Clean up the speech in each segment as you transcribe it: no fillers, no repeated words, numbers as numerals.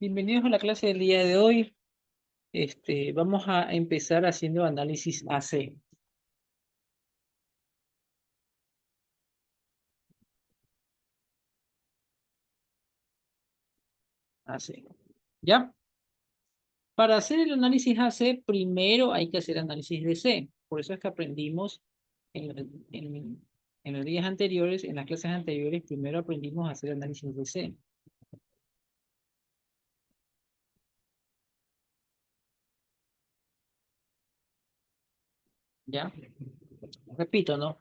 Bienvenidos a la clase del día de hoy. Vamos a empezar haciendo análisis AC. AC. ¿Ya? Para hacer el análisis AC, primero hay que hacer análisis de C. Por eso es que aprendimos en los días anteriores, en las clases anteriores, primero aprendimos a hacer análisis de C. ¿Ya? Repito, ¿no?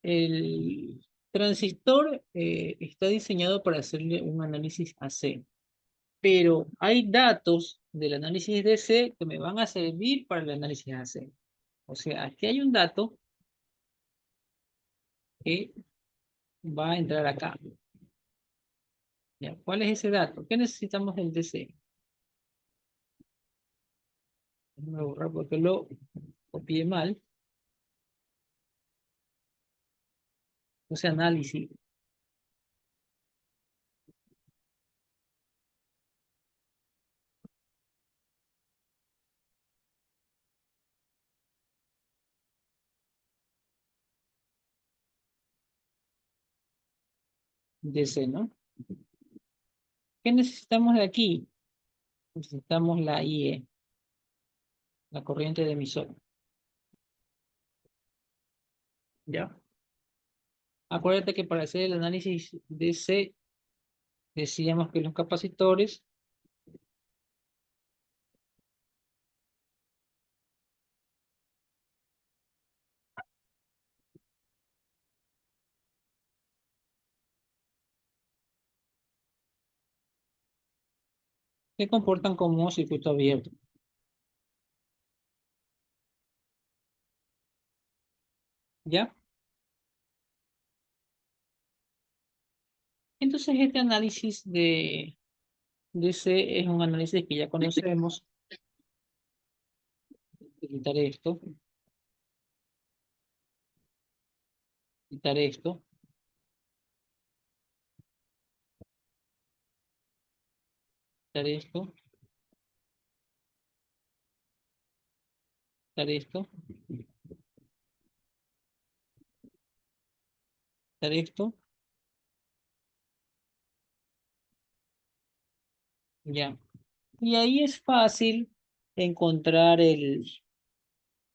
El transistor está diseñado para hacerle un análisis AC. Pero hay datos del análisis de C que me van a servir para el análisis AC. O sea, aquí hay un dato que va a entrar acá. ¿Ya? ¿Cuál es ese dato? ¿Qué necesitamos del DC? Déjame borrar porque lo copié mal. Puse análisis DC, ¿no? ¿Qué necesitamos de aquí? Necesitamos la IE, la corriente de emisor. ¿Ya? Acuérdate que para hacer el análisis DC decíamos que los capacitores se comportan como circuito abierto. ¿Ya? Entonces, este análisis de C es un análisis que ya conocemos. Quitar esto, quitar esto, quitar esto, quitar esto, quitar esto. Ya. Y ahí es fácil encontrar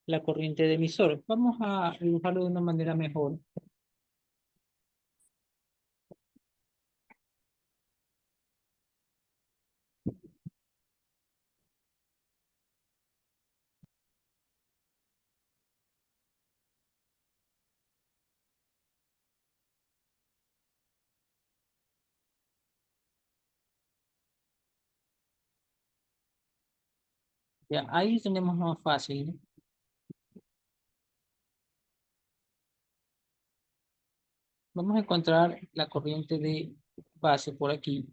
la corriente de emisor. Vamos a dibujarlo de una manera mejor. Ya, ahí tenemos más fácil, ¿no? Vamos a encontrar la corriente de base por aquí.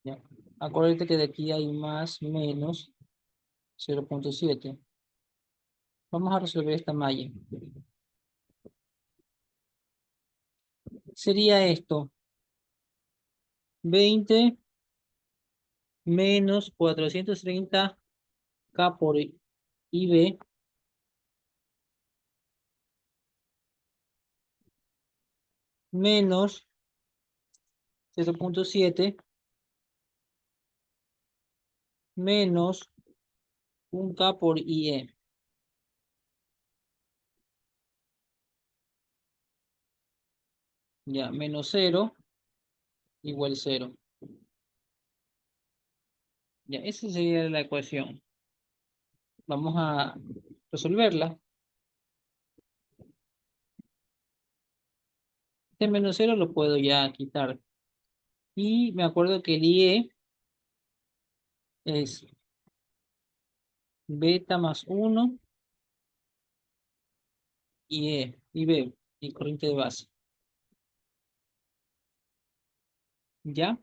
Ya. Acuérdate que de aquí hay más menos 0,7. Vamos a resolver esta malla. Sería esto: 20 menos 430 K por IB menos 0,7 menos 1K por IE. Ya, menos 0 igual 0. Ya, esa sería la ecuación. Vamos a resolverla. Este menos 0 lo puedo ya quitar. Y me acuerdo que el IE es beta más 1 y B, y corriente de base. ¿Ya?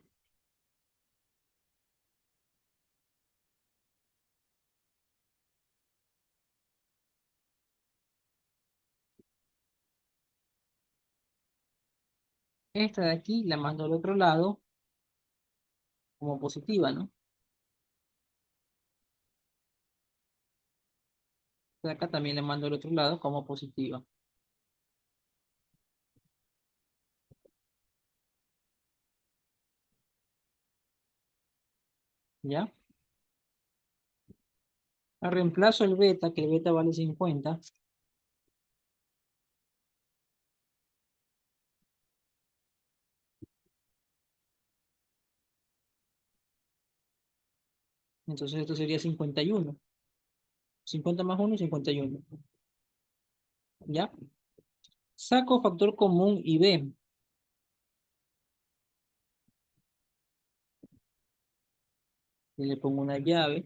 Esta de aquí la mando al otro lado como positiva, ¿no? Esta de acá también la mando al otro lado como positiva. ¿Ya? Reemplazo el beta, que el beta vale 50. Entonces esto sería 51. 50 más 1, 51. ¿Ya? Saco factor común y b. Y le pongo una llave.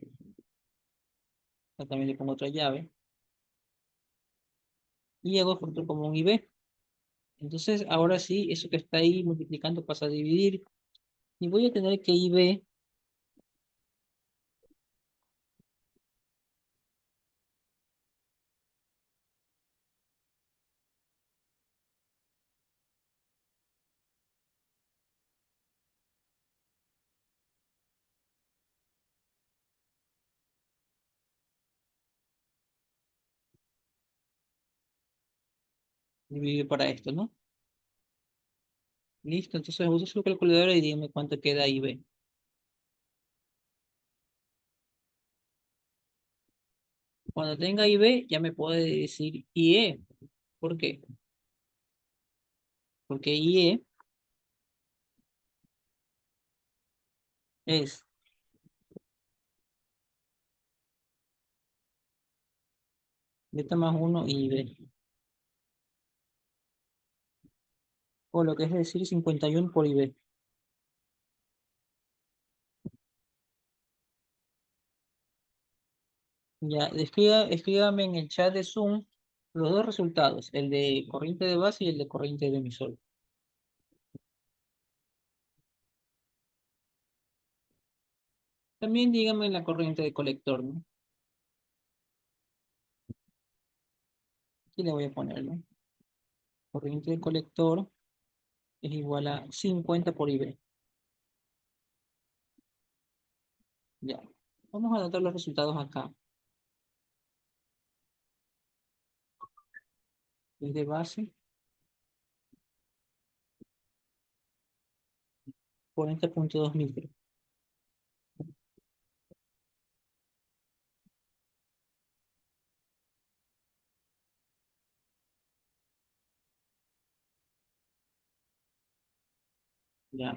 Acá también le pongo otra llave. Y hago factor común y b. Entonces, ahora sí, eso que está ahí multiplicando pasa a dividir. Y voy a tener que IB dividir para esto, ¿no? Listo, entonces uso su calculadora y dígame cuánto queda IB. Cuando tenga IB, ya me puede decir IE. ¿Por qué? Porque IE es beta más 1 IB. O lo que es decir 51 por IB. Ya, escríbame en el chat de Zoom los dos resultados, el de corriente de base y el de corriente de emisor. También dígame la corriente de colector, ¿no? Aquí le voy a poner, ¿no? Corriente de colector es igual a 50 por IB. Ya. Vamos a anotar los resultados acá. Es de base, 40,2 micro. Ya.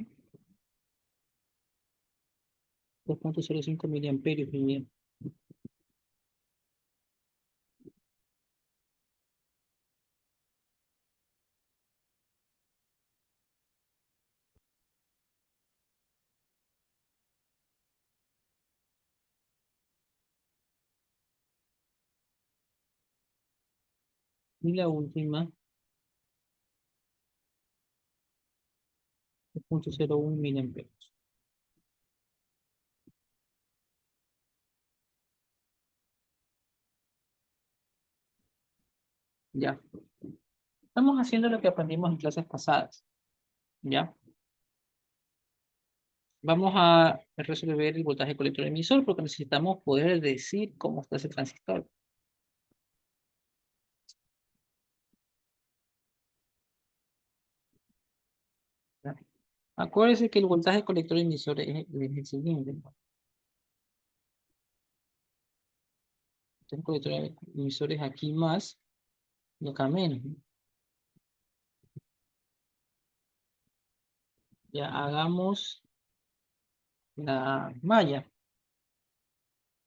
2,05 miliamperios. Bien. Y la última, 2,01 miliamperios. Ya. Estamos haciendo lo que aprendimos en clases pasadas. Ya. Vamos a resolver el voltaje colector emisor porque necesitamos poder decir cómo está ese transistor. ¿Ya? Acuérdense que el voltaje colector emisor es el siguiente. El colector emisor es aquí más y acá menos, ¿no? Ya hagamos la malla.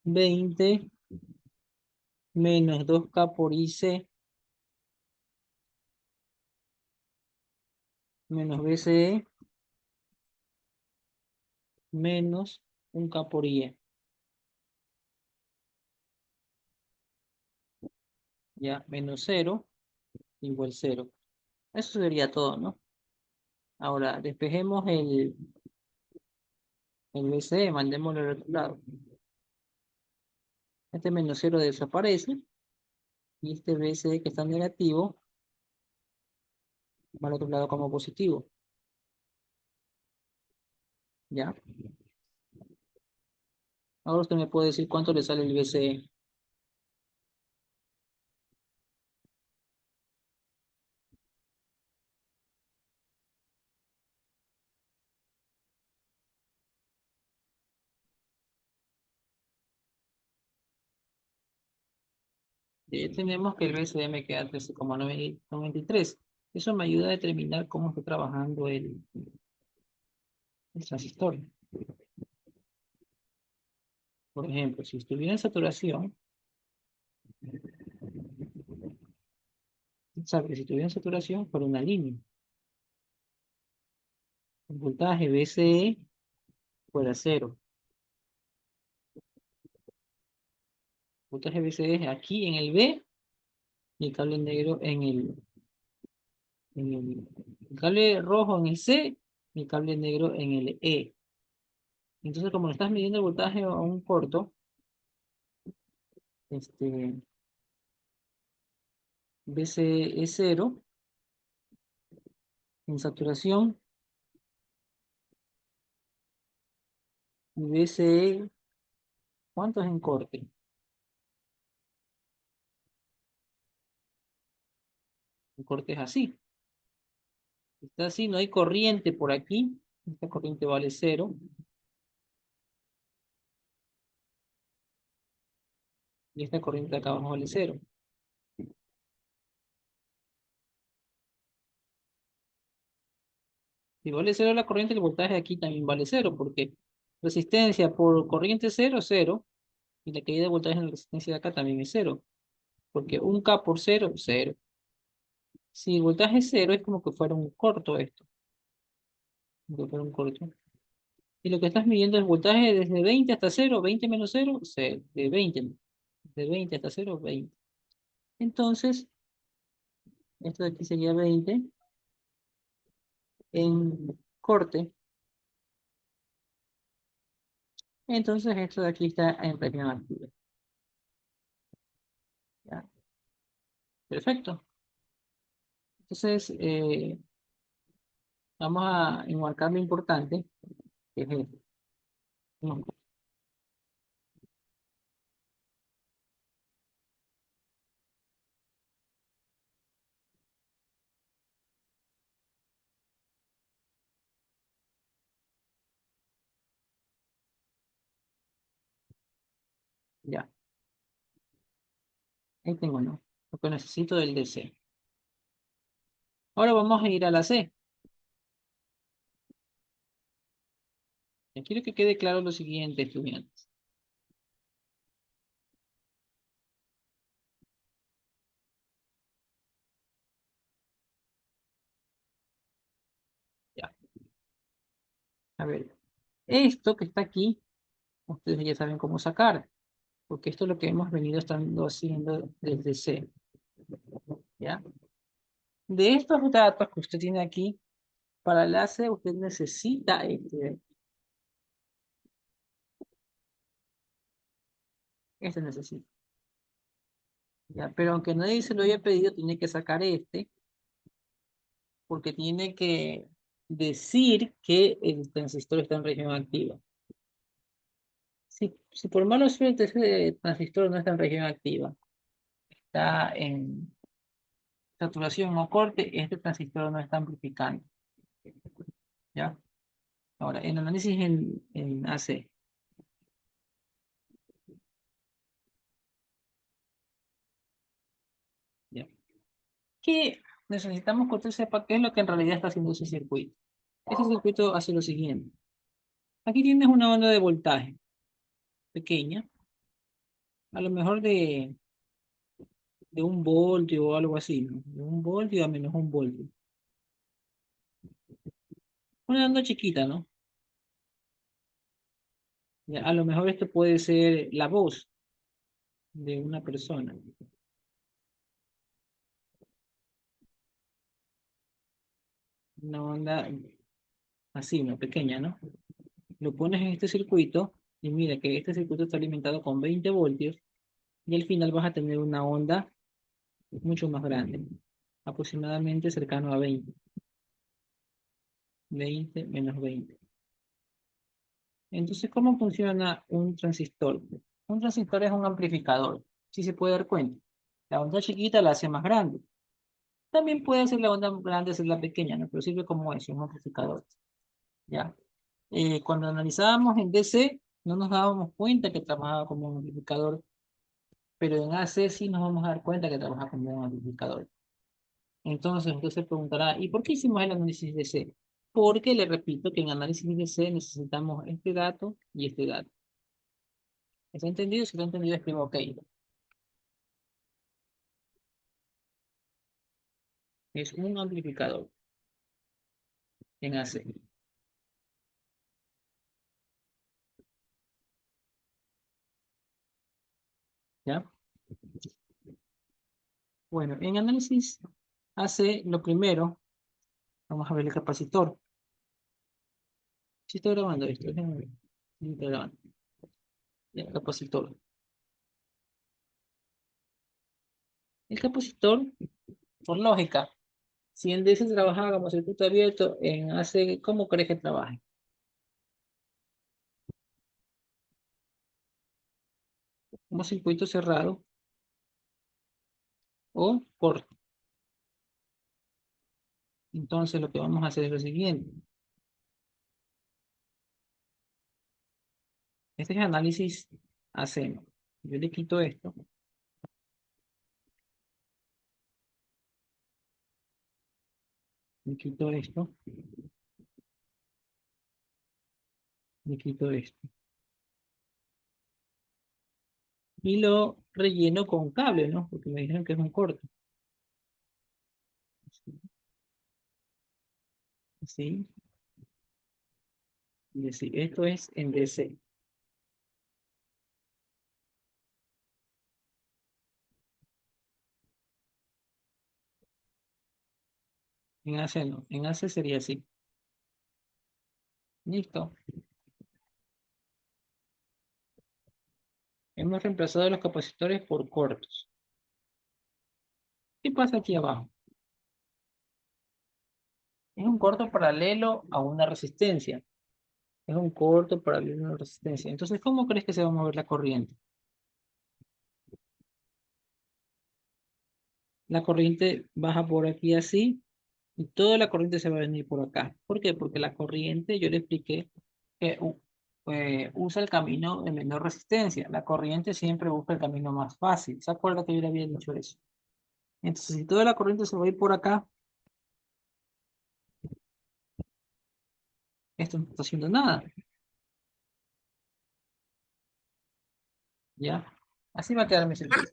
20 menos 2K por IC menos BCE menos 1K por IE. Ya, menos cero igual cero. Eso sería todo, ¿no? Ahora, despejemos el BCE, mandémoslo al otro lado. Este menos cero desaparece y este BCE que está negativo va al otro lado como positivo. ¿ya? Ahora usted me puede decir cuánto le sale el BCE. Tenemos que el BCE me queda 13,93. Eso me ayuda a determinar cómo está trabajando el transistor. Por ejemplo, si estuviera en saturación, sabe que si estuviera en saturación por una línea, el voltaje BCE fuera cero. El voltaje BCE es aquí en el B y el cable negro el cable rojo en el C y el cable negro en el E. Entonces, como le estás midiendo el voltaje a un corto, este, BCE es cero en saturación y BCE, ¿cuánto es en corte? El corte es así. Está así, no hay corriente por aquí. Esta corriente vale cero y esta corriente de acá abajo vale cero. Si vale cero la corriente, el voltaje aquí también vale cero, porque resistencia por corriente cero, cero, y la caída de voltaje en la resistencia de acá también es cero, porque un K por cero, cero. Si el voltaje es cero, es como que fuera un corto esto, como que fuera un corto. Y lo que estás midiendo es voltaje desde 20 hasta cero, 20 menos cero, cero, de 20 hasta cero, 20. Entonces, esto de aquí sería 20 en corte. Entonces, esto de aquí está en región activa. ¿Ya? Perfecto. Entonces, vamos a enmarcar lo importante, que es esto. No, ya, ahí tengo, ¿no? Lo que necesito del DC. Ahora vamos a ir a la C. Ya quiero que quede claro lo siguiente, estudiantes. Ya, a ver, esto que está aquí, ustedes ya saben cómo sacar, porque esto es lo que hemos venido estando haciendo desde C, ¿ya? De estos datos que usted tiene aquí, para la C usted necesita este necesita, ¿ya? Pero aunque nadie se lo haya pedido, tiene que sacar este, porque tiene que decir que el transistor está en región activa. Si por mala suerte ese transistor no está en región activa, está en saturación o corte, este transistor no está amplificando, ¿ya? Ahora, el análisis en AC, ¿ya? Que necesitamos que usted sepa qué es lo que en realidad está haciendo ese circuito. Ese circuito hace lo siguiente. Aquí tienes una onda de voltaje pequeña, a lo mejor de un voltio o algo así, ¿no? De un voltio a menos un voltio. Una onda chiquita, ¿no? Ya, a lo mejor esto puede ser la voz de una persona. Una onda así, una pequeña, ¿no? Lo pones en este circuito y mira que este circuito está alimentado con 20 voltios y al final vas a tener una onda mucho más grande, aproximadamente cercano a 20. 20 menos 20. Entonces, ¿cómo funciona un transistor? Un transistor es un amplificador, si se puede dar cuenta. La onda chiquita la hace más grande. También puede ser la onda grande, hacerla pequeña, ¿no? Pero sirve como eso, un amplificador. ¿Ya? Cuando analizábamos en DC, no nos dábamos cuenta que trabajaba como un amplificador, pero en AC sí nos vamos a dar cuenta que trabaja como un amplificador. Entonces, usted se preguntará, ¿y por qué hicimos el análisis de C? Porque le repito que en análisis de C necesitamos este dato y este dato. ¿Está entendido? Si lo ha entendido, escribo OK. Es un amplificador en AC. ¿Ya? Bueno, en análisis AC, lo primero, vamos a ver el capacitor. Si estoy grabando esto, déjenme ver. Sí, estoy grabando. Ya, el capacitor. El capacitor, por lógica, si en DC trabajaba como circuito abierto, en AC, ¿cómo crees que trabaje? Como circuito cerrado o corto. Entonces, lo que vamos a hacer es lo siguiente. Este es análisis AC. Yo le quito esto, le quito esto, le quito esto. Y lo relleno con cable, ¿no? Porque me dijeron que es un corto. Así, y así. Esto es en DC. En AC no. En AC sería así. Listo. Hemos reemplazado los capacitores por cortos. ¿Qué pasa aquí abajo? Es un corto paralelo a una resistencia. Es un corto paralelo a una resistencia. Entonces, ¿cómo crees que se va a mover la corriente? La corriente baja por aquí así y toda la corriente se va a venir por acá. ¿Por qué? Porque la corriente, yo le expliqué que usa el camino de menor resistencia. La corriente siempre busca el camino más fácil. ¿Se acuerda que yo le había dicho eso? Entonces, si toda la corriente se va a ir por acá, esto no está haciendo nada. ¿Ya? Así va a quedar mi circuito.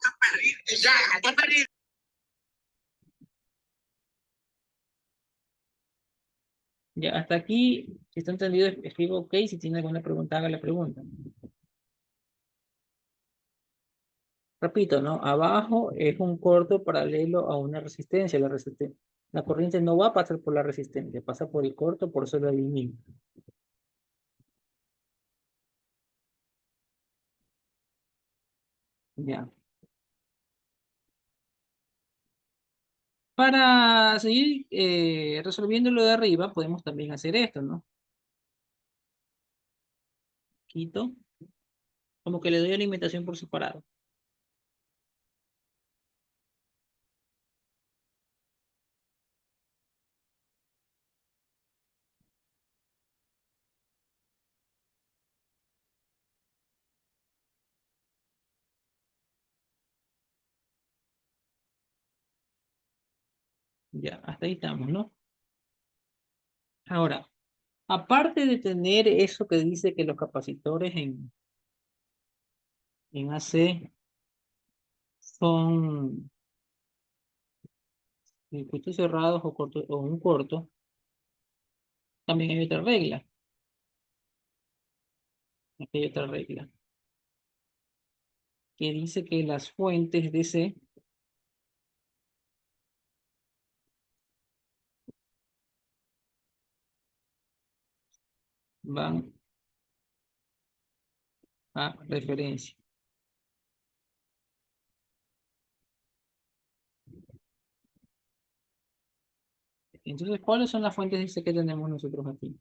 Ya, hasta aquí, si está entendido, escribo OK. Si tiene alguna pregunta, haga la pregunta. Repito, ¿no? Abajo es un corto paralelo a una resistencia. La corriente no va a pasar por la resistencia, pasa por el corto, por eso lo elimino. Ya. Para seguir resolviendo lo de arriba, podemos también hacer esto, ¿no? Quito, como que le doy alimentación por separado. Ya, hasta ahí estamos, ¿no? Ahora, aparte de tener eso que dice que los capacitores en AC son circuitos cerrados o un corto, también hay otra regla. Aquí hay otra regla que dice que las fuentes de C van a referencia. Entonces, ¿cuáles son las fuentes de C que tenemos nosotros aquí?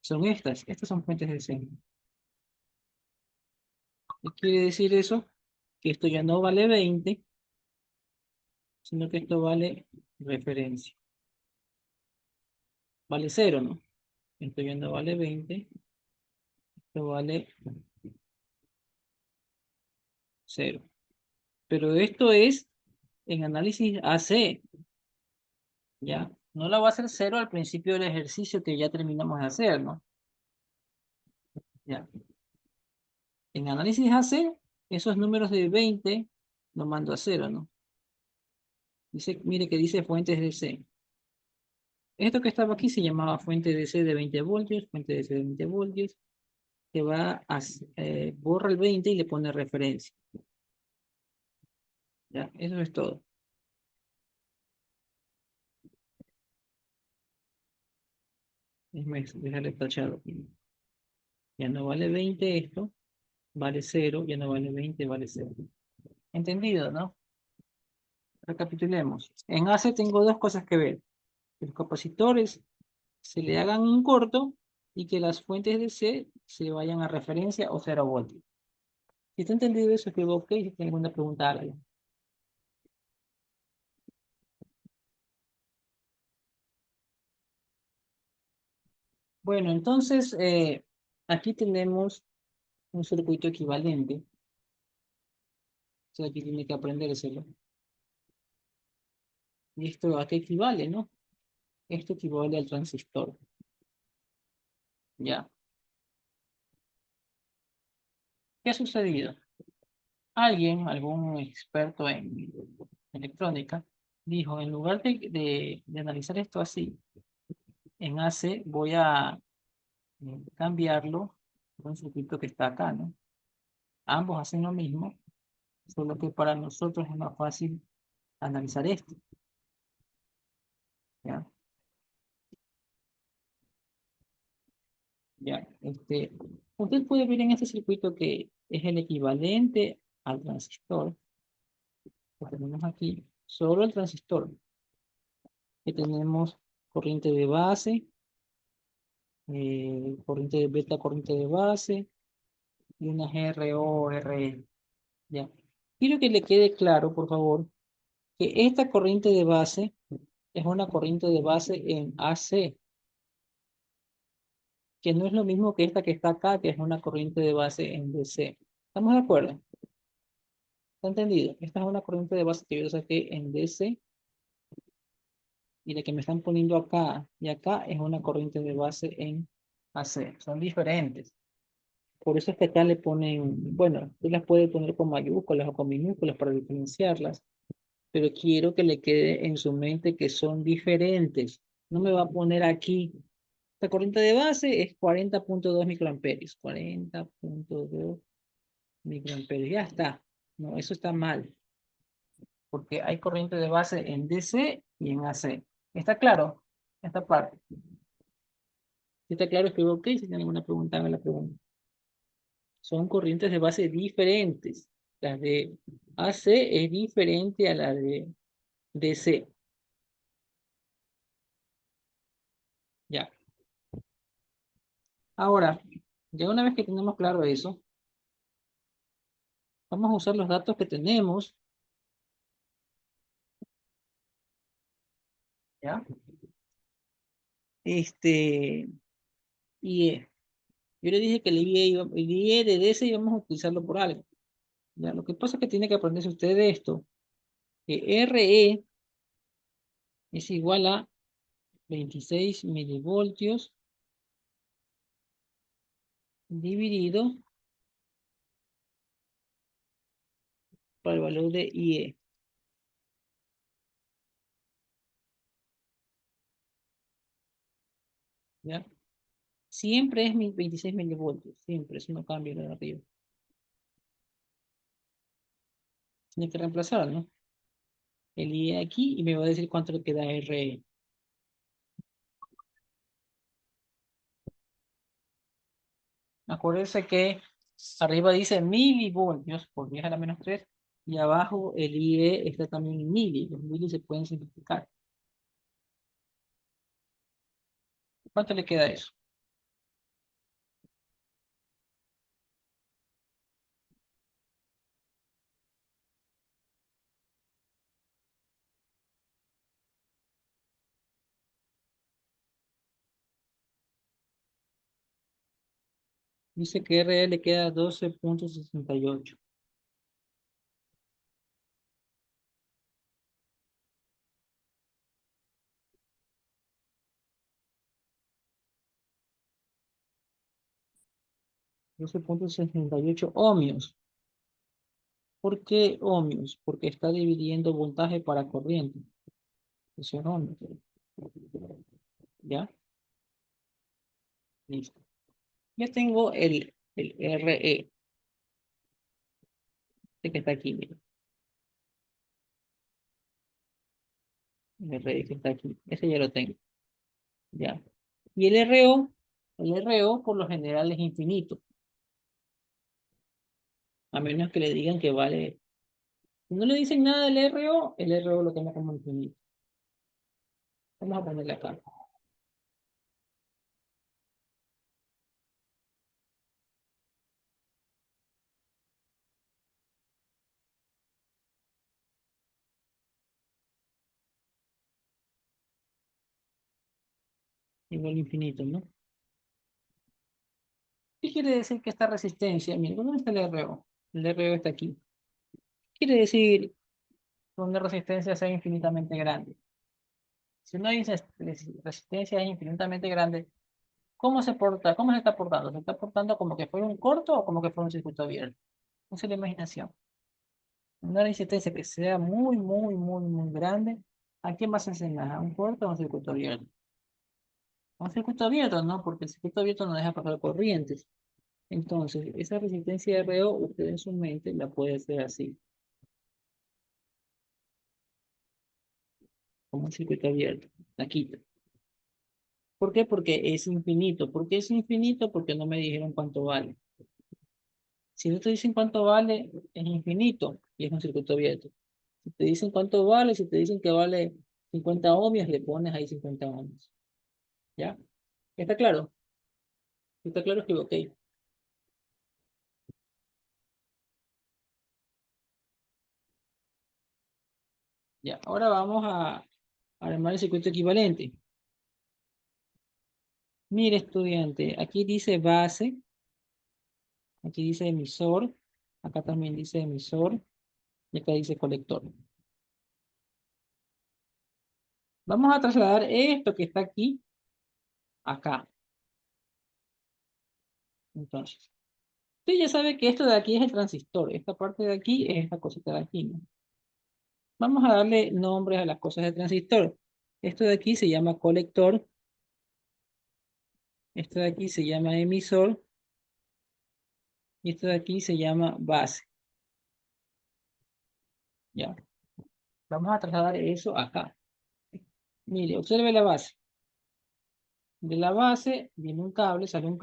Son estas son fuentes de C. ¿Qué quiere decir eso? Que esto ya no vale 20, sino que esto vale referencia. Vale cero, ¿no? Esto ya no vale 20, esto vale cero. Pero esto es en análisis AC, ¿ya? No la va a hacer cero al principio del ejercicio que ya terminamos de hacer, ¿no? Ya. En análisis AC, esos números de 20 los mando a cero, ¿no? Dice, mire que dice fuentes de C. Esto que estaba aquí se llamaba fuente de C de 20 voltios, fuente de C de 20 voltios, que va a, borra el 20 y le pone referencia. Ya, eso es todo. Déjale tachado aquí. Ya no vale 20 esto, vale cero, ya no vale 20, vale cero. ¿Entendido, no? Recapitulemos. En AC tengo dos cosas que ver. Que los capacitores se le hagan un corto y que las fuentes de C se vayan a referencia o 0 voltios. Si está entendido eso, escribo OK. Si tiene alguna pregunta, hágala. Bueno, entonces aquí tenemos un circuito equivalente. O sea, aquí tiene que aprendérselo. ¿Y esto a qué equivale, no? Esto equivale al transistor. ¿Ya? ¿Qué ha sucedido? Alguien, algún experto en electrónica, dijo, en lugar de analizar esto así, en AC voy a cambiarlo por un circuito que está acá, ¿no? Ambos hacen lo mismo, solo que para nosotros es más fácil analizar esto, ¿ya? Ya, usted puede ver en este circuito que es el equivalente al transistor, que tenemos aquí, solo el transistor, que tenemos corriente de base, corriente de beta, corriente de base, y una GRO, RE, ya. Quiero que le quede claro, por favor, que esta corriente de base es una corriente de base en AC, que no es lo mismo que esta que está acá, que es una corriente de base en DC. ¿Estamos de acuerdo? ¿Está entendido? Esta es una corriente de base que yo saqué en DC y la que me están poniendo acá y acá es una corriente de base en AC. Son diferentes. Por eso es que acá le ponen, bueno, tú las puedes poner con mayúsculas o con minúsculas para diferenciarlas, pero quiero que le quede en su mente que son diferentes. No me va a poner aquí. La corriente de base es 40.2 microamperios. 40.2 microamperios. Ya está. No, eso está mal. Porque hay corriente de base en DC y en AC. ¿Está claro? Esta parte. Si está claro, escribo OK. Si tienen alguna pregunta, me la pregunta. Son corrientes de base diferentes. La de AC es diferente a la de DC. Ya. Ahora, ya una vez que tenemos claro eso, vamos a usar los datos que tenemos. ¿Ya? IE. Yo le dije que el IE de DC íbamos a utilizarlo por algo. ¿Ya? Lo que pasa es que tiene que aprenderse usted de esto, que RE es igual a 26 milivoltios dividido por el valor de IE. ¿Ya? Siempre es 26 milivoltios, siempre, eso no cambia lo de arriba. Tiene que reemplazar, ¿no? El IE aquí y me va a decir cuánto le queda a RE. Acuérdense que arriba dice milivoltios por 10 a la menos 3 y abajo el IE está también en mili. Los mili se pueden simplificar. ¿Cuánto le queda eso? Dice que RE le queda 12,68. 12,68 ohmios. ¿Por qué ohmios? Porque está dividiendo voltaje para corriente. Eso es ohmios. ¿Ya? Listo. Ya tengo el RE, este que está aquí, mira. El RE que está aquí. Ese ya lo tengo. ¿Ya? Y el RO por lo general es infinito. A menos que le digan que vale. Si no le dicen nada del RO, el RO lo toma como infinito. Vamos a ponerle acá. Igual infinito, ¿no? ¿Qué quiere decir que esta resistencia? Mira, ¿dónde está el RO? El RO está aquí. Quiere decir que una resistencia sea infinitamente grande. Si una resistencia es infinitamente grande, ¿cómo se porta? ¿Cómo se está portando? ¿Se está portando como que fuera un corto o como que fuera un circuito abierto? Esa es la imaginación. Una resistencia que sea muy, muy, muy, muy grande, ¿a quién más se asemeja? ¿A un corto o a un circuito abierto? A un circuito abierto, ¿no? Porque el circuito abierto no deja pasar corrientes. Entonces, esa resistencia de RO, usted en su mente la puede hacer así, como un circuito abierto. La quita. ¿Por qué? Porque es infinito. ¿Por qué es infinito? Porque no me dijeron cuánto vale. Si no te dicen cuánto vale, es infinito y es un circuito abierto. Si te dicen cuánto vale, si te dicen que vale 50 ohmios, le pones ahí 50 ohmios. ¿Ya? ¿Está claro? Si está claro, escribo ok. Ya, ahora vamos a armar el circuito equivalente. Mire, estudiante, aquí dice base, aquí dice emisor, acá también dice emisor y acá dice colector. Vamos a trasladar esto que está aquí, acá. Entonces, usted ya sabe que esto de aquí es el transistor, esta parte de aquí es esta cosita de aquí, ¿no? Vamos a darle nombres a las cosas del transistor. Esto de aquí se llama colector, esto de aquí se llama emisor y esto de aquí se llama base. Ya, vamos a trasladar eso acá. Mire, observe la base. De la base viene un cable, sale un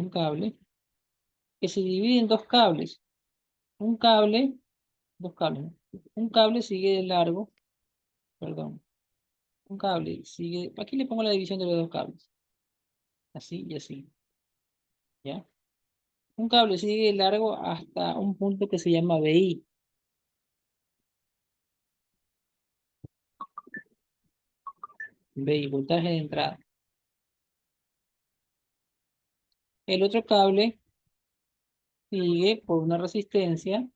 cable, que se divide en dos cables. Un cable, dos cables, ¿no? Un cable sigue de largo, perdón, un cable sigue, aquí le pongo la división de los dos cables, así y así, ¿ya? Un cable sigue de largo hasta un punto que se llama BI, BI, voltaje de entrada. El otro cable sigue por una resistencia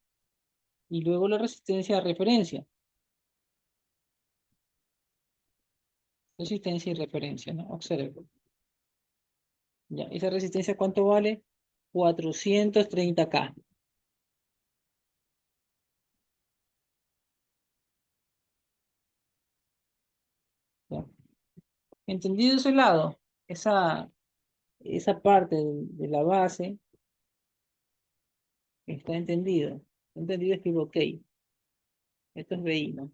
y luego la resistencia de referencia, resistencia y referencia, ¿no? Observe. Ya, esa resistencia, ¿cuánto vale? 430K. ¿Ya? ¿Entendido ese lado? Esa parte de la base está entendido. Entendido, escribo ok. Esto es BI, ¿no?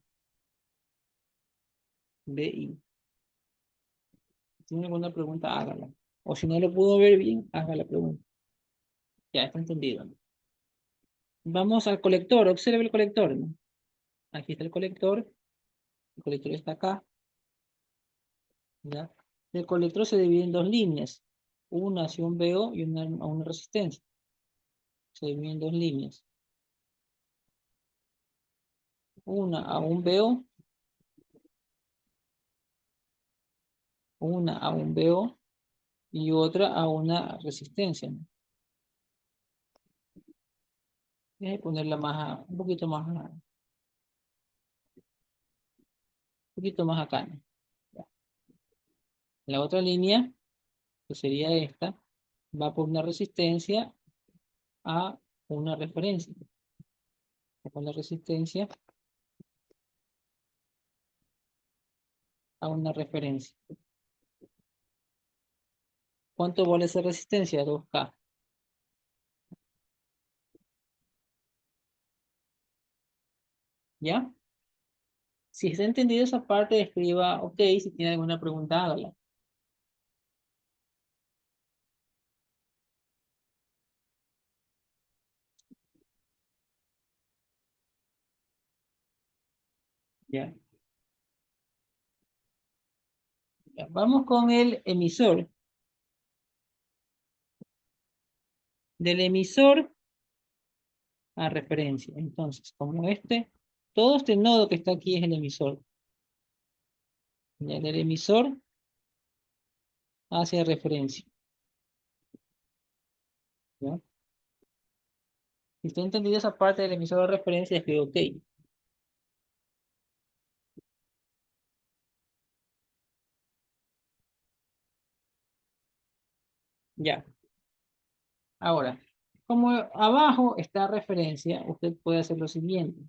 BI. Si tiene alguna pregunta, hágala. O si no lo pudo ver bien, haga la pregunta. Ya está entendido, ¿no? Vamos al colector. Observe el colector, ¿no? Aquí está el colector. El colector está acá. ¿Ya? El colector se divide en dos líneas. Una hacia un VO y una a una resistencia. Se divide en dos líneas. Una a un VO, una a un VO y otra a una resistencia, ¿no? Voy ponerla un poquito más acá, ¿no? Ya. La otra línea, que sería esta, va por una resistencia a una referencia. Con la resistencia a una referencia. ¿Cuánto vale esa resistencia? 2K. ¿Ya? Si está entendido esa parte, escriba OK. Si tiene alguna pregunta, hágala. ¿Ya? Ya. Vamos con el emisor. Del emisor a referencia. Entonces, como todo este nodo que está aquí es el emisor. ¿Ya? Del emisor hacia referencia. ¿Ya? Si está entendido esa parte del emisor a referencia, escribe OK. Ya. Ahora, como abajo está referencia, usted puede hacer lo siguiente.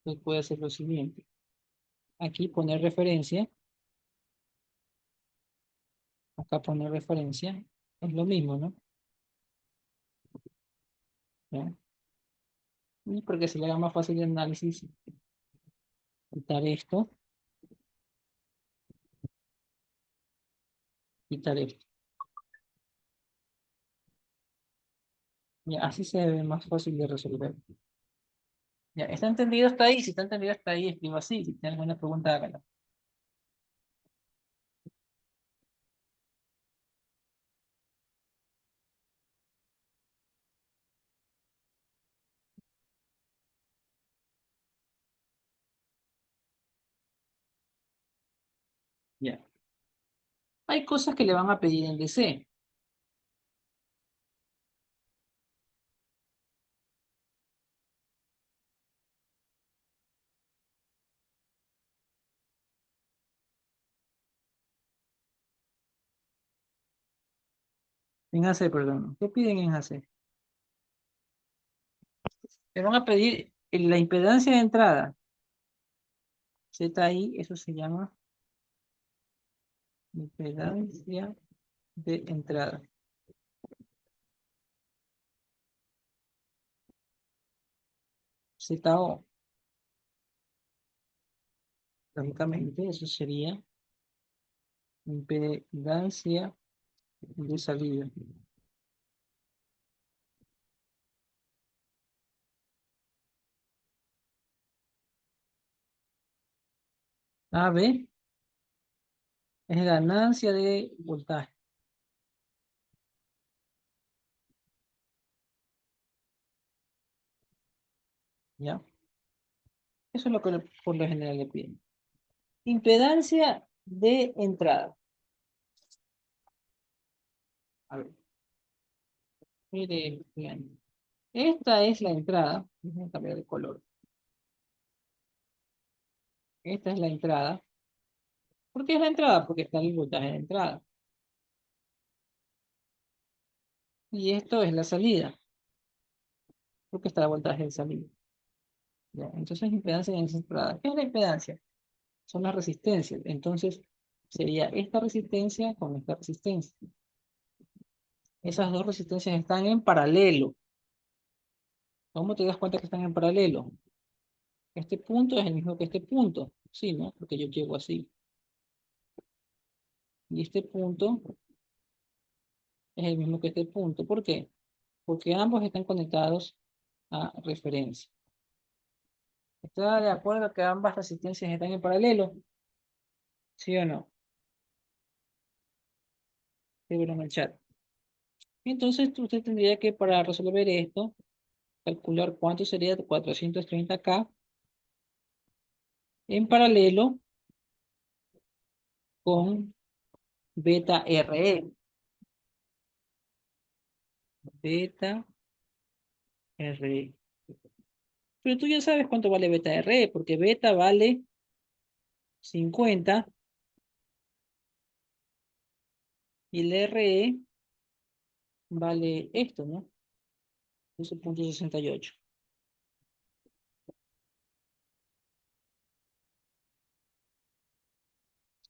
Usted puede hacer lo siguiente. Aquí poner referencia, acá poner referencia, es lo mismo, ¿no? ¿Ya? Y porque se le haga más fácil el análisis, quitar esto, quitar esto. Ya, así se ve más fácil de resolver. Ya, ¿está entendido hasta ahí? Si está entendido hasta ahí, escriba así. Si tiene alguna pregunta, hágala. Ya. Hay cosas que le van a pedir en DC. En AC, perdón. ¿Qué piden en AC? Le van a pedir la impedancia de entrada. ZI, eso se llama impedancia de entrada. ZO, lógicamente, eso sería impedancia de salida. AB es ganancia de voltaje. ¿Ya? Eso es lo que por lo general le piden. Impedancia de entrada. A ver, mire, vean. Esta es la entrada. Déjenme cambiar de color. Esta es la entrada. ¿Por qué es la entrada? Porque está el voltaje de entrada. Y esto es la salida. Porque está el voltaje de salida. ¿Ya? Entonces, impedancia de entrada. ¿Qué es la impedancia? Son las resistencias. Entonces, sería esta resistencia con esta resistencia. Esas dos resistencias están en paralelo. ¿Cómo te das cuenta que están en paralelo? Este punto es el mismo que este punto. Sí, ¿no? Porque yo llego así. Y este punto es el mismo que este punto. ¿Por qué? Porque ambos están conectados a referencia. ¿Está de acuerdo que ambas resistencias están en paralelo? ¿Sí o no? Escríbelo en el chat. Entonces usted tendría que, para resolver esto, calcular cuánto sería 430K en paralelo con beta RE. Beta RE. Pero tú ya sabes cuánto vale beta RE, porque beta vale 50 y el RE vale esto, ¿no? 12,68.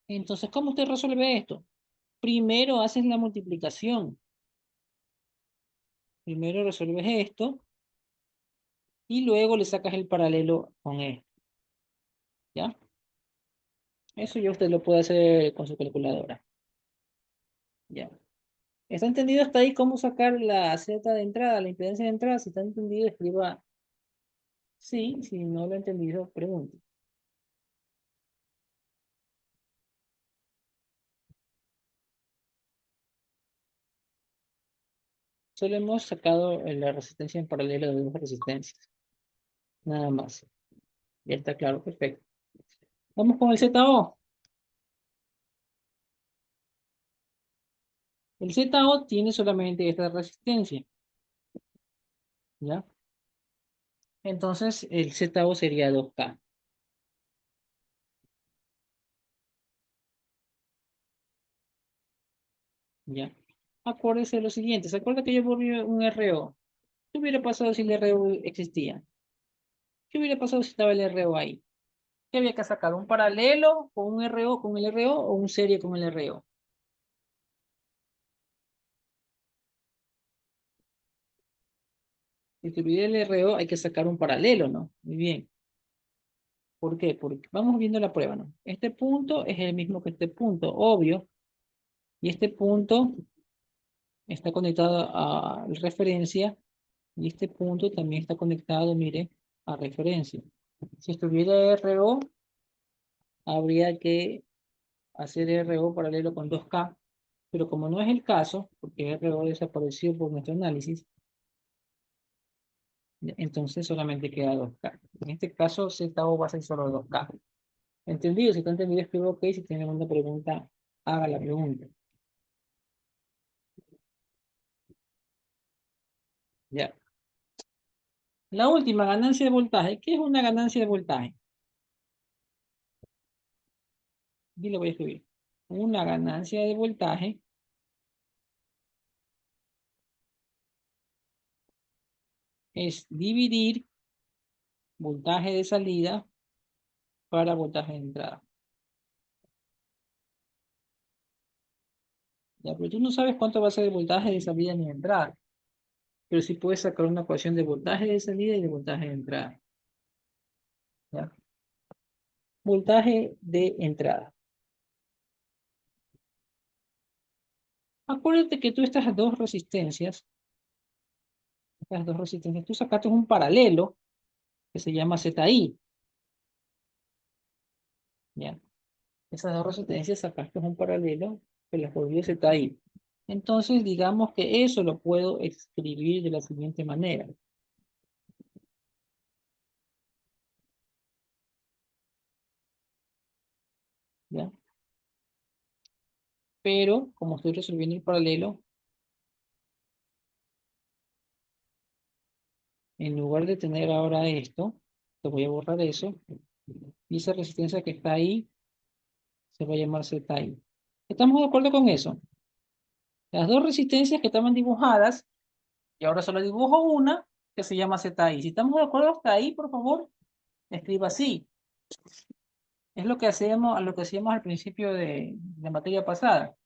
Entonces, ¿cómo usted resuelve esto? Primero haces la multiplicación. Primero resuelves esto y luego le sacas el paralelo con esto. ¿Ya? Eso ya usted lo puede hacer con su calculadora. ¿Ya? ¿Está entendido hasta ahí cómo sacar la Z de entrada, la impedancia de entrada? Si está entendido, escriba sí. Si no lo ha entendido, pregunte. Solo hemos sacado la resistencia en paralelo de dos resistencias. Nada más. Ya está claro, perfecto. Vamos con el ZO. El ZO tiene solamente esta resistencia. ¿Ya? Entonces, el ZO sería 2K. ¿Ya? Acuérdese de lo siguiente. ¿Se acuerda que yo volví un RO? ¿Qué hubiera pasado si el RO existía? ¿Qué hubiera pasado si estaba el RO ahí? ¿Qué había que sacar? ¿Un paralelo con un RO con el RO o un serie con el RO? Si tuviera el RO hay que sacar un paralelo, ¿no? Muy bien. ¿Por qué? Porque vamos viendo la prueba, ¿no? Este punto es el mismo que este punto, obvio. Y este punto está conectado a referencia. Y este punto también está conectado, mire, a referencia. Si estuviera RO, habría que hacer RO paralelo con 2K. Pero como no es el caso, porque RO desapareció por nuestro análisis, entonces solamente queda 2K. En este caso, ZO va a ser solo 2K. ¿Entendido? Si está entendido, escribo OK. Si tiene alguna pregunta, haga la pregunta. Ya. La última, ganancia de voltaje. ¿Qué es una ganancia de voltaje? Aquí lo voy a escribir. Una ganancia de voltaje es dividir voltaje de salida para voltaje de entrada. Ya, pero tú no sabes cuánto va a ser el voltaje de salida ni de entrada. Pero sí puedes sacar una ecuación de voltaje de salida y de voltaje de entrada. ¿Ya? Voltaje de entrada. Acuérdate que tú estas dos resistencias, tú sacaste un paralelo que se llama ZI. ¿Ya? Esas dos resistencias sacaste un paralelo que las volvió ZI. Entonces, digamos que eso lo puedo escribir de la siguiente manera. ¿Ya? Pero, como estoy resolviendo el paralelo, en lugar de tener ahora esto, te voy a borrar eso. Y esa resistencia que está ahí se va a llamar ZI. ¿Estamos de acuerdo con eso? Las dos resistencias que estaban dibujadas, y ahora solo dibujo una, que se llama ZI. Si estamos de acuerdo hasta ahí, por favor, escriba así. Es lo que hacemos, lo que hacíamos al principio de materia pasada.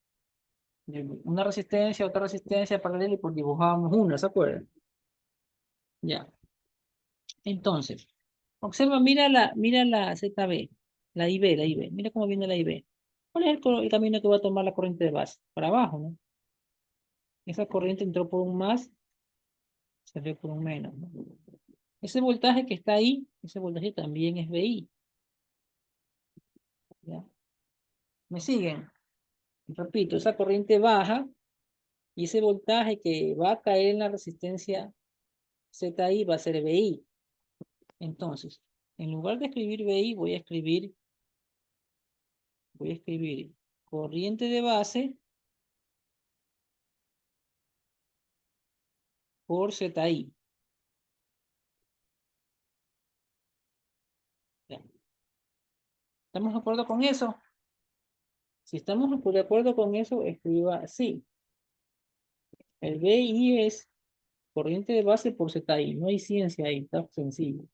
Una resistencia, otra resistencia paralela y pues dibujábamos una, ¿se acuerdan? Ya. Entonces, observa, mira la ZB, la IB, la IB. Mira cómo viene la IB. ¿Cuál es el camino que va a tomar la corriente de base? Para abajo, ¿no? Esa corriente entró por un más, salió por un menos, ¿no? Ese voltaje que está ahí, ese voltaje también es VI. ¿Ya? ¿Me siguen? Repito, esa corriente baja y ese voltaje que va a caer en la resistencia ZI va a ser BI. Entonces, en lugar de escribir BI, voy a escribir corriente de base por ZI. Ya. ¿Estamos de acuerdo con eso? Si estamos de acuerdo con eso, escriba así. El BI es corriente de base por ZI. No hay ciencia ahí, está sencillo.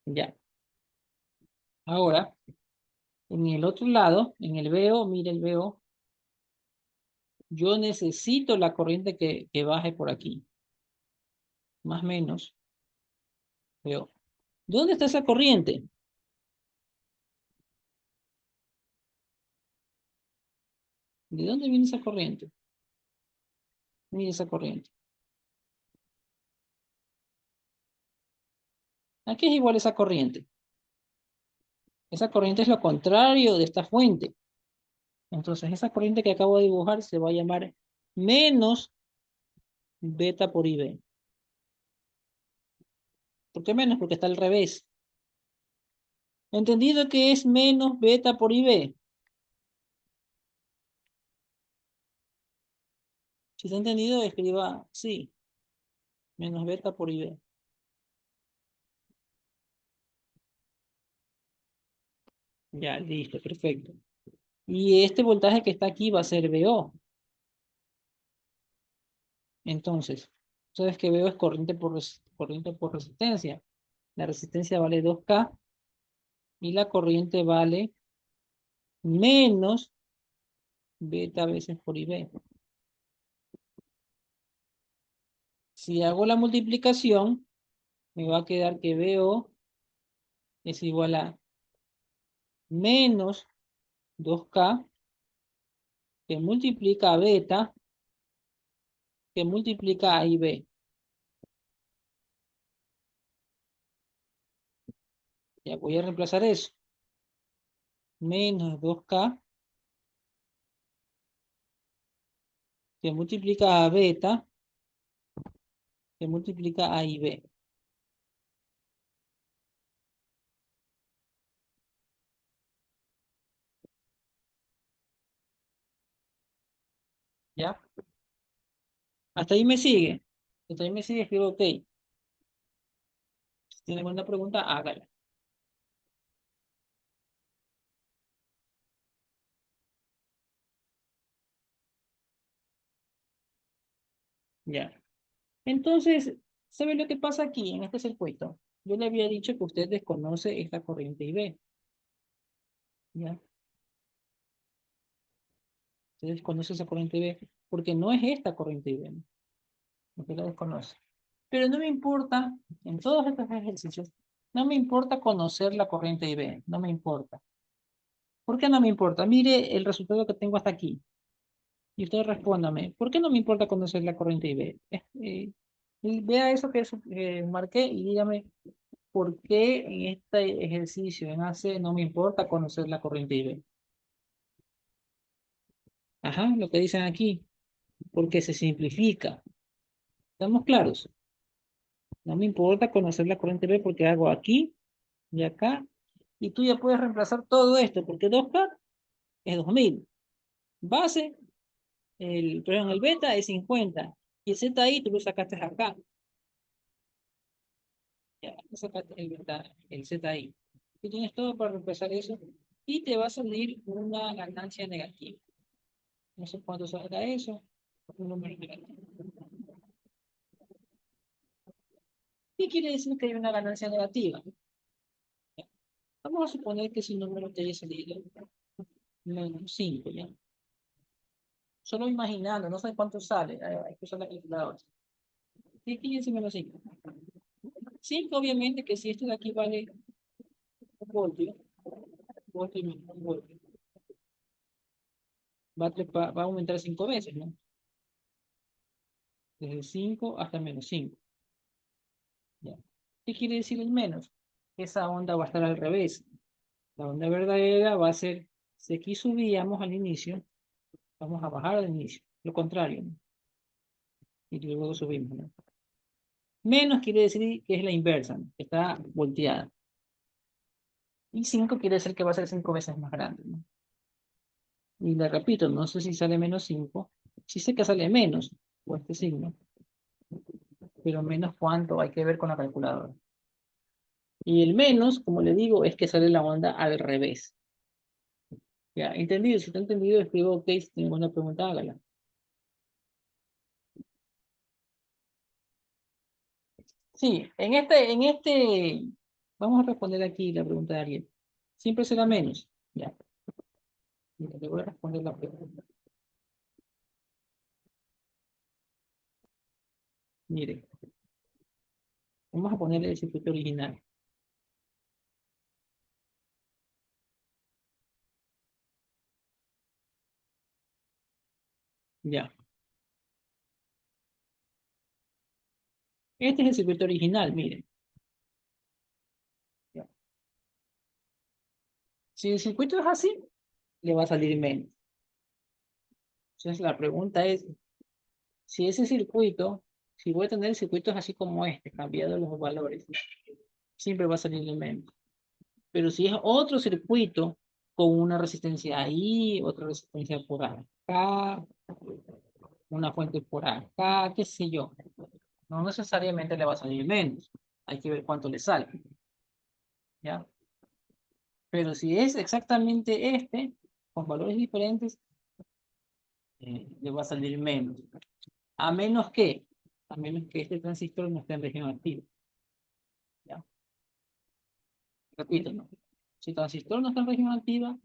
Ya. Ahora, en el otro lado, en el BO, mire el BO, yo necesito la corriente que baje por aquí. Más o menos. BO. ¿Dónde está esa corriente? ¿De dónde viene esa corriente? Mire esa corriente. ¿A qué es igual esa corriente? Esa corriente es lo contrario de esta fuente. Entonces, esa corriente que acabo de dibujar se va a llamar menos beta por IB. ¿Por qué menos? Porque está al revés. ¿Entendido que es menos beta por IB? Si está entendido, escriba sí. Menos beta por IB. Ya, listo, perfecto. Y este voltaje que está aquí va a ser BO. Entonces, sabes que BO es corriente por resistencia. La resistencia vale 2K y la corriente vale menos beta veces por IB. Si hago la multiplicación, me va a quedar que BO es igual a menos 2K que multiplica a beta que multiplica a IB. Ya voy a reemplazar eso. Menos 2K que multiplica a beta que multiplica a IB. ¿Ya? Hasta ahí me sigue. Hasta ahí me sigue, escribo OK. Si tiene alguna pregunta, hágala. Ya. Entonces, ¿sabe lo que pasa aquí en este circuito? Yo le había dicho que usted desconoce esta corriente IB. ¿Ya? Usted desconoce esa corriente IB porque no es esta corriente IB. ¿No? Usted la desconoce. Pero no me importa, en todos estos ejercicios, no me importa conocer la corriente IB. No me importa. ¿Por qué no me importa? Mire el resultado que tengo hasta aquí. Y usted respóndame, ¿por qué no me importa conocer la corriente IB? Y vea eso que marqué y dígame por qué en este ejercicio en AC no me importa conocer la corriente IB. Ajá, lo que dicen aquí, porque se simplifica. ¿Estamos claros? No me importa conocer la corriente IB porque hago aquí y acá. Y tú ya puedes reemplazar todo esto, porque 2K es 2000. Base, perdón, el beta es 50. Y el ZI tú lo sacaste acá. Ya, sacaste el ZI. Tú tienes todo para reemplazar eso y te va a salir una ganancia negativa. No sé cuánto salga eso. Un número negativo. ¿Qué quiere decir que hay una ganancia negativa? Vamos a suponer que ese número te haya salido menos 5, ¿ya? Solo imaginando, no sé cuánto sale. Hay que usar la calculadora. ¿Qué quiere decir menos 5? 5, obviamente, que si esto de aquí vale un voltio, voltio menos un voltio, va a aumentar 5 veces, ¿no? Desde 5 hasta menos 5. ¿Ya? ¿Qué quiere decir el menos? Esa onda va a estar al revés. La onda verdadera va a ser, si aquí subíamos al inicio, vamos a bajar al inicio. Lo contrario, ¿no? Y luego subimos, ¿no? Menos quiere decir que es la inversa, ¿no? Que está volteada. Y 5 quiere decir que va a ser 5 veces más grande, ¿no? Y le repito, no sé si sale menos 5. Sí sé que sale menos, por este signo, pero menos cuánto hay que ver con la calculadora. Y el menos, como le digo, es que sale la onda al revés. ¿Ya? ¿Entendido? Si está entendido, escribo ok. Si tiene alguna pregunta, hágala. Sí, vamos a responder aquí la pregunta de Ariel. Siempre será menos. Ya, mira, le voy a responder la pregunta. Mire, vamos a ponerle el circuito original. Ya, este es el circuito original, miren. Ya. Si el circuito es así, le va a salir menos. Entonces la pregunta es, si ese circuito, si voy a tener circuitos así como este, cambiando los valores, siempre va a salir menos. Pero si es otro circuito con una resistencia ahí, otra resistencia por acá, una fuente por acá, qué sé yo, no necesariamente le va a salir menos. Hay que ver cuánto le sale, ¿ya? Pero si es exactamente este, con valores diferentes, le va a salir menos. A menos que, a menos que este transistor no esté en región activa, ¿ya? Repito, ¿no? Si el transistor no está en región activa,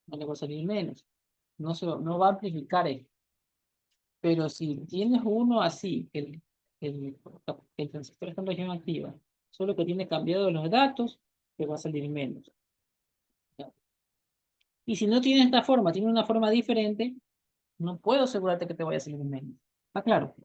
no le va a salir menos. No va a amplificar esto. Pero si tienes uno así, el, el transistor está en región activa, solo que tiene cambiado los datos, te va a salir menos, ¿ya? Y si no tiene esta forma, tiene una forma diferente, no puedo asegurarte que te vaya a salir menos. ¿Está claro?